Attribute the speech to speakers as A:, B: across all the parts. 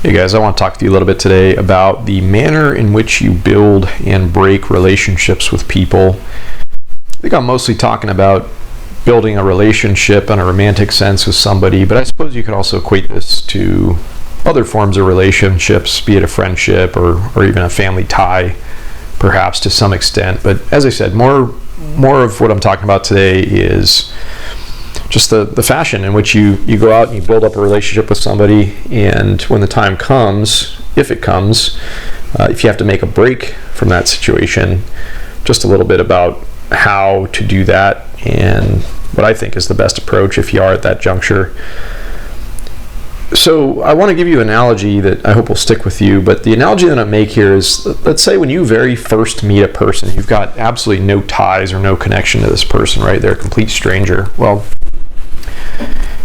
A: Hey guys, I want to talk to you a little bit today about the manner in which you build and break relationships with people. I think I'm mostly talking about building a relationship in a romantic sense with somebody, but I suppose you could also equate this to other forms of relationships, be it a friendship or even a family tie, perhaps to some extent. But as I said, more of what I'm talking about today is just the fashion in which you go out and you build up a relationship with somebody, and when the time comes, if it comes, if you have to make a break from that situation, just a little bit about how to do that and what I think is the best approach if you are at that juncture. So I want to give you an analogy that I hope will stick with you, but the analogy that I make here is, let's say when you very first meet a person, you've got absolutely no ties or no connection to this person, right? They're a complete stranger. Well,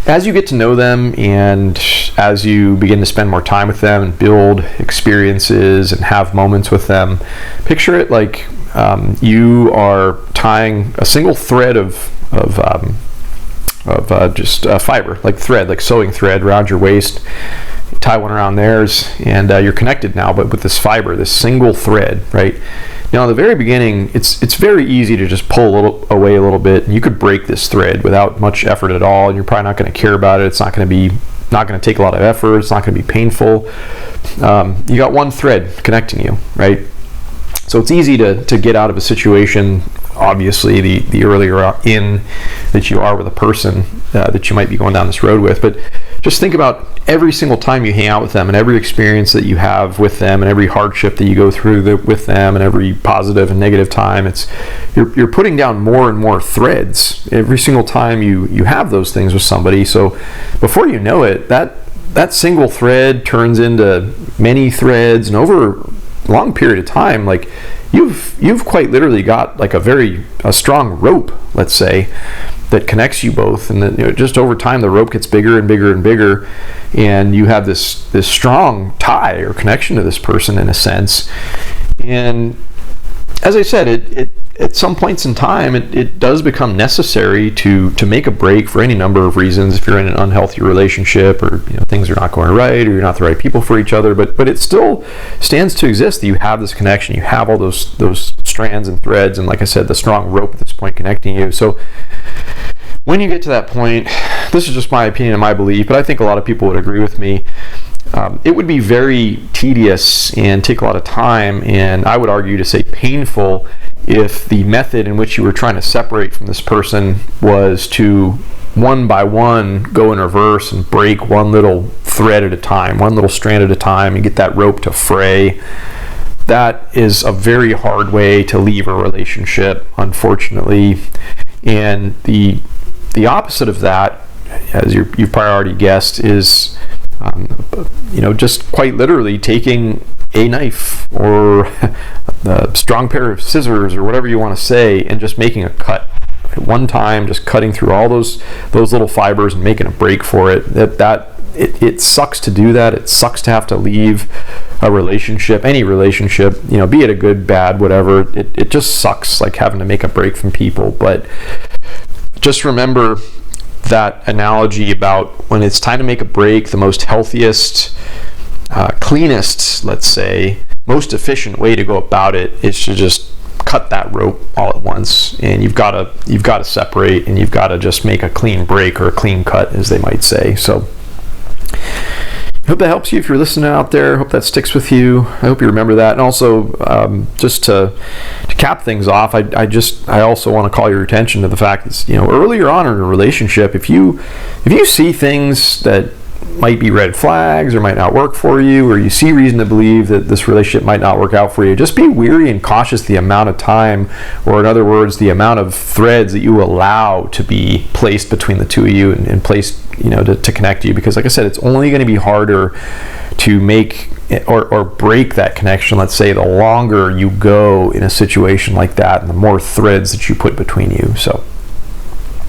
A: as you get to know them and as you begin to spend more time with them and build experiences and have moments with them, picture it like you are tying a single thread of fiber, like thread, like sewing thread around your waist. You tie one around theirs, and you're connected now, but with this fiber, this single thread, right? Now, in the very beginning, it's very easy to just pull away a little bit, and you could break this thread without much effort at all, and you're probably not going to care about it. It's not going to take a lot of effort. It's not going to be painful. You got one thread connecting you, right? So it's easy to get out of a situation, obviously, the earlier in that you are with a person that you might be going down this road with. But just think about every single time you hang out with them and every experience that you have with them and every hardship that you go through with them and every positive and negative time. You're putting down more and more threads every single time you have those things with somebody. So before you know it, that single thread turns into many threads, and over a long period of time, like you've quite literally got like a strong rope, let's say, that connects you both, and then just over time the rope gets bigger and bigger and bigger, and you have this strong tie or connection to this person in a sense. And as I said, it at some points in time it does become necessary to make a break for any number of reasons. If you're in an unhealthy relationship, or things are not going right, or you're not the right people for each other, but it still stands to exist that you have this connection, you have all those strands and threads, and like I said, the strong rope at this point connecting you. So when you get to that point, this is just my opinion and my belief, but I think a lot of people would agree with me, it would be very tedious and take a lot of time, and I would argue to say painful, if the method in which you were trying to separate from this person was to one by one go in reverse and break one little thread at a time, one little strand at a time, and get that rope to fray. That is a very hard way to leave a relationship, unfortunately. And the opposite of that, as you've probably already guessed, is just quite literally taking a knife or a strong pair of scissors or whatever you want to say, and just making a cut at one time, just cutting through all those little fibers and making a break for it. It sucks to do that. It sucks to have to leave a relationship, any relationship, be it a good, bad, whatever. It just sucks, like having to make a break from people. But just remember that analogy about when it's time to make a break, the most healthiest, cleanest, let's say, most efficient way to go about it is to just cut that rope all at once, and you've got to separate, and you've got to just make a clean break or a clean cut, as they might say. So I hope that helps you if you're listening out there. I hope that sticks with you. I hope you remember that. And also, just to cap things off, I also want to call your attention to the fact that earlier on in a relationship, if you see things that might be red flags or might not work for you, or you see reason to believe that this relationship might not work out for you, just be wary and cautious the amount of time, or in other words, the amount of threads that you allow to be placed between the two of you and placed, to connect you. Because like I said, it's only going to be harder to make or break that connection, let's say, the longer you go in a situation like that, and the more threads that you put between you. So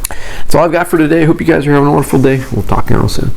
A: that's all I've got for today. Hope you guys are having a wonderful day. We'll talk again real soon.